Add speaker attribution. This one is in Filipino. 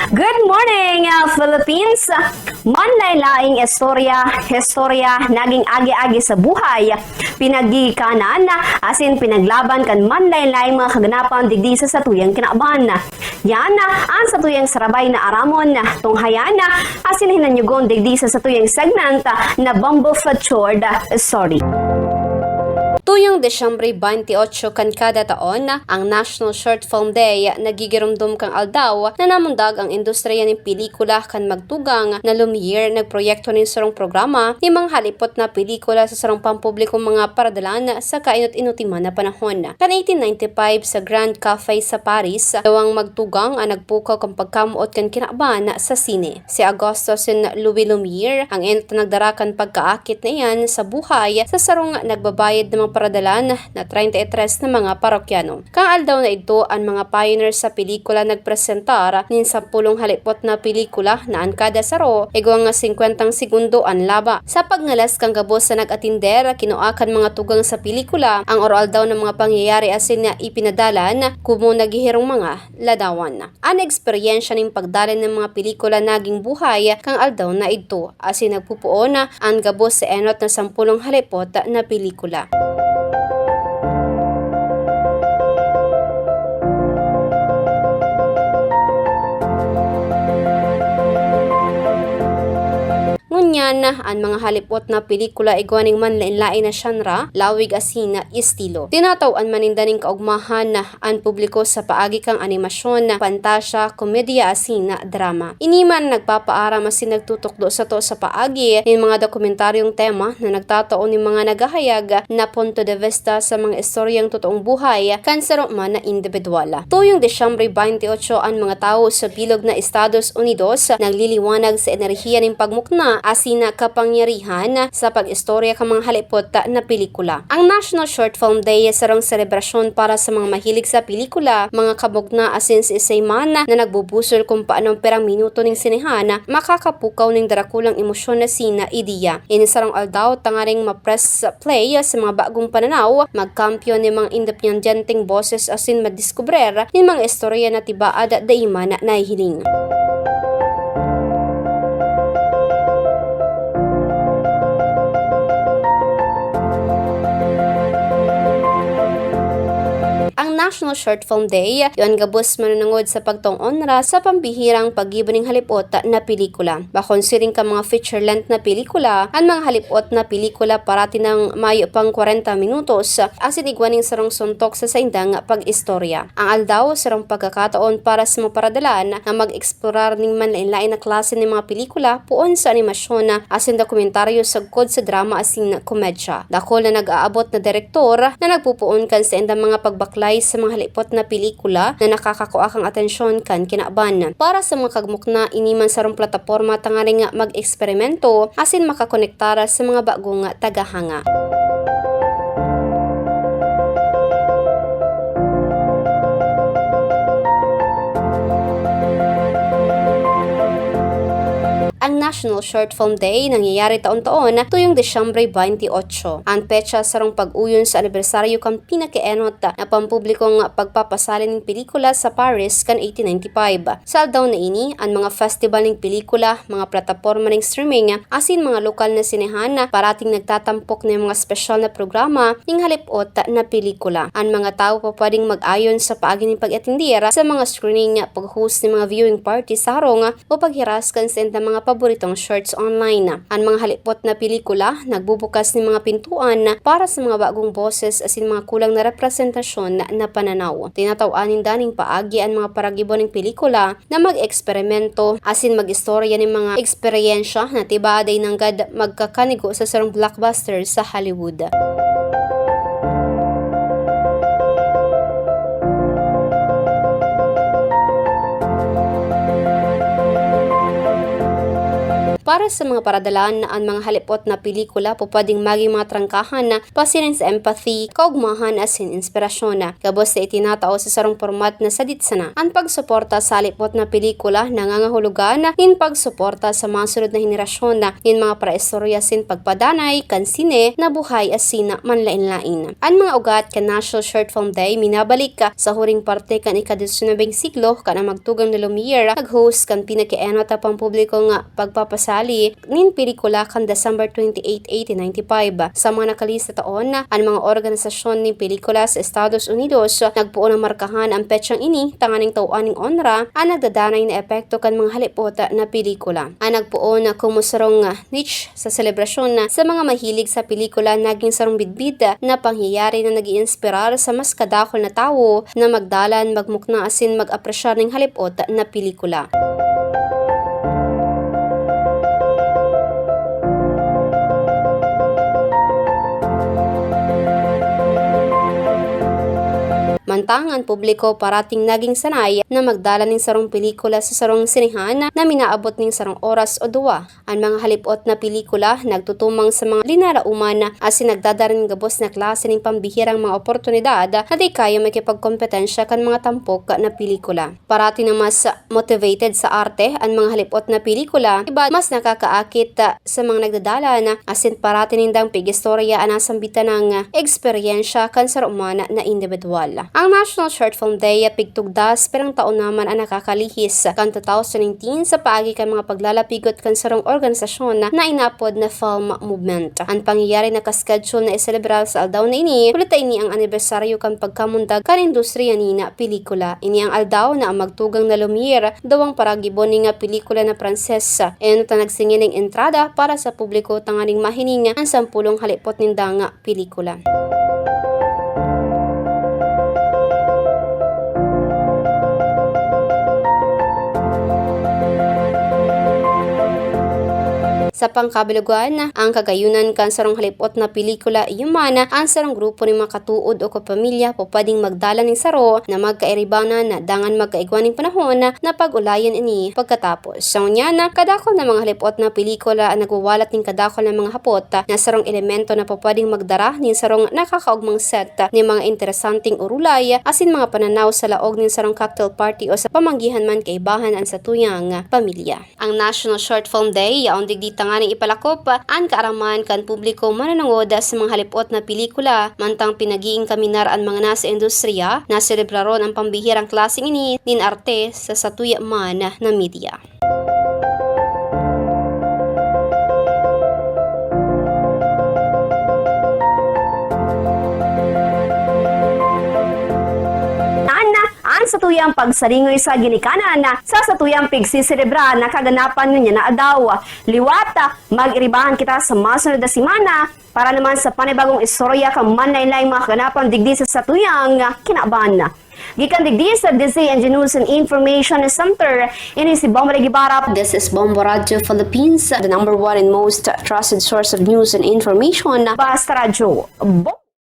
Speaker 1: Good morning, Philippines! Manlaylaing istorya naging agi-agi sa buhay. Pinagikanan, asin pinaglaban kan manlaylaing mga kaganapan digdi sa satuyang kinaban. Yan, ang satuyang sarabay na aramon, tunghayan, asin hinanyugon digdi sa satuyang segment na Bamboo Featured Story. Tuyong Desyembre 28 kan kada taon, ang National Short Film Day nagigirumdum kang aldaw na namundag ang industriya ng pelikula kan magtugang na Lumiere nagproyekto nin sarong programa ni mga halipot na pelikula sa sarong pampublikong mga paradalan sa kainot-inutiman na panahon. Kan 1895 sa Grand Cafe sa Paris, dawang magtugang ang nagpukaw kang pagkamuot kan kinaban sa sine. Si Augustus and Louis Lumiere ang inot na nagdarakan pagkaakit na iyan sa buhay sa sarong nagbabayad ng mga paradalan na 33 na mga parokyano. Kang aldaw na ito ang mga pioneers sa pelikula nagpresentar nin 10 halipot na pelikula na ang kada saro igwang nga 50 segundo ang laba. Sa pagngalas kang gabos sa nag-atinder kinuakan mga tugang sa pelikula ang oral daw ng mga pangyayari asin na ipinadalan kumo nagihirong mga ladawan. Ang eksperyensya ning pagdalan ng mga pelikula naging buhay kang aldaw na ito asin nagpupuon ang gabos sa enot na 10 halipot na pelikula. Ngunyan, ang mga halipot na pelikula igwaning man lain-lain na genre, lawig asin na estilo. Tinataw-an manindaning kaugmahan na ang publiko sa paagi kang animasyon, pantasya, komedya asin na drama. Iniman nagpapaaram asin nagtutukdo sa to sa paagi ng mga dokumentaryong tema na nagtataon ng mga nagahayag na punto de vista sa mga istoryang totoong buhay kan saro man na individual. Tuyong Desyembre 28 ang mga tao sa bilog na Estados Unidos nagliliwanag sa enerhiya ng pagmukna asin na kapangyarihan sa pag-istorya ka mga halipot na pelikula. Ang National Short Film Day sarong selebrasyon para sa mga mahilig sa pelikula, mga kabugna asin sa isayman na nagbubusol kung paano perang minuto ng sinehan makakapukaw ng darakulang emosyon na sina ideya. Inisarong aldaw tangaring ma-press play sa mga bagong pananaw, magkampiyon ng mga independenteng boses asin madiskubrer ng mga istorya na tibaad daiman na nahihiling. Ang National Short Film Day, yon gabos manunungod sa pagtong-onra sa pambihirang pag-ibaning halipot na pelikula. Bakonsiring ka mga feature-length na pelikula, ang mga halipot na pelikula parati ng mayo pang 40 minutos, asin igwaning sarong suntok sa saindang pag-istorya. Ang aldaw, sarong pagkakataon para sa mga paradalan na mag-explorar ng manlain-lain na klase ng mga pelikula puon sa animasyon, asin dokumentaryo sagkod sa drama asin komedya. Dakol na nag-aabot na direktor na nagpupuon kan sa indang mga pagbaklay sa mga halipot na pelikula na nakakakuha kang atensyon kan kinaban. Para sa mga kagmukna iniman sarong plataporma tangaring mag-eksperimento asin makakonektara sa mga bagong tagahanga. Ang National Short Film Day nangyayari taon-taon tuyong Desyembre 28. Ang petsa sarong pag-uyon sa anibersaryo kang pinakeenot na pampublikong pagpapasalin ng pelikula sa Paris kan 1895. Sa aldaw na ini, ang mga festival ng pelikula, mga plataporma ng streaming, asin mga lokal na sinehan na parating nagtatampok ng mga espesyal na programa ng halipot na pelikula. Ang mga tao pa pwedeng mag-ayon sa paagi ng pag-atindira sa mga screening, pag-host ng mga viewing party sa harong o paghiraskan sa mga paboritong shorts online. Ang mga halipot na pelikula nagbubukas ng mga pintuan para sa mga bagong boses asin mga kulang na representasyon na pananaw. Tinatawanin daning paagi ang mga paragibon ng pelikula na mag-eksperimento asin mag-istorya ng mga eksperyensya na tibaday ng gad magkakanigo sa sarong blockbuster sa Hollywood. para sa mga paradalan na ang mga halipot na pelikula po pwedeng maging mga trangkahan na pasirin sa empathy, kaugmahan asin inspirasyon na. Gabos na itinatao sa sarong format na sadit sana. Ang pagsuporta sa halipot na pelikula nangangahulugan in pagsuporta sa mga sunod na henerasyon na in mga praistorya sin pagpadanay kan sine na buhay asin na manlain-lain. Ang mga ugat kan National Short Film Day minabalik ka sa huring parte kan ika-19 siglo kan ang magtugang na Lumiere nag-host kan pinaki-enot pang publiko nga pagpapasali nin pelikula kan December 28, 1895. Sa mga nakalis na taon na ang mga organisasyon ni pelikula sa Estados Unidos nagpuon ang markahan ang petsang ini tanganing tauan ning onra ang nagdadanay na epekto kan mga halipot na pelikula. Ang nagpuon na kumusarong niche sa selebrasyon na sa mga mahilig sa pelikula naging sarong bidbid na pangyayari na nag-iinspirar sa mas kadakol na tao na magdalan, magmukna asin mag-apresyar ng halipot na pelikula. Mantangan publiko parating naging sanay na magdala ng sarong pelikula sa sarong sinihan na minaabot ng sarong oras o duwa. Ang mga halipot na pelikula nagtutumang sa mga linalauman asin nagdadaring gabos na klase ng pambihirang mga oportunidad na di kayo makipagkompetensya kan mga tampok na pelikula. Parati na mas motivated sa arte ang mga halipot na pelikula, iba mas nakakaakit sa mga nagdadala na asin parati nindang pigistorya anasambitan ng eksperyensya kan saruman na individual. Ang National Short Film Day pigtugdas perang taon naman ang nakakalihis kan 2019 sa paagi kan mga paglalapigot kan sarong organisasyon na inapod na film movement. Ang pangyayari na kaschedule na iselebrar sa aldaw na ini, kulita ini ang anibersaryo kan pagkamundag kan industriya ni na pelikula. Ini ang aldaw na ang magtugang na Lumiere dawang paragibon ni nga pelikula na Pranses. Eno ta nagsingin ng entrada para sa publiko tanganing mahining ang 10 halipot nindang pelikula. Sa pangkabilugan, ang kagayunan kan sarong halipot na pelikula iyumana ang sarong grupo ni mga katuod o kapamilya po pwedeng magdala ng saro na magkairibanan na dangan magkaigwan ng panahon na pag-ulayan ini pagkatapos. Sa unyana, kadakol na mga halipot na pelikula ang nagwawalat ng kadakol na mga hapot na sarong elemento na po pwedeng magdara ng sarong nakakaugmang set ni mga interesanting urulay asin mga pananaw sa laog ng sarong cocktail party o sa pamanggihan man kaibahan ang sa tuyang pamilya. Ang National Short Film Day yaon digdita nga ning ipalakop ang kaaraman kan publiko mananangod sa mga halipot na pelikula mantang pinagiing kaminar ang mga nasa industriya na selebraron ang pambihirang klaseng ini nin arte sa satuya man na media. Sa tuyang pagsaringoy sa ginikanan sa satuyang pigsisirebra na kaganapan niya na adaw. Liwata, mag-iribahan kita sa masunod na simana para naman sa panibagong istorya kang manlaylay mga kaganapan digdi sa satuyang kinaban. Gikan digdi sa DZNG News and Information Center, ini si Bombo Gibarap. This is Bombo Radio Philippines, the #1 and most trusted source of news and information. Basta Radio.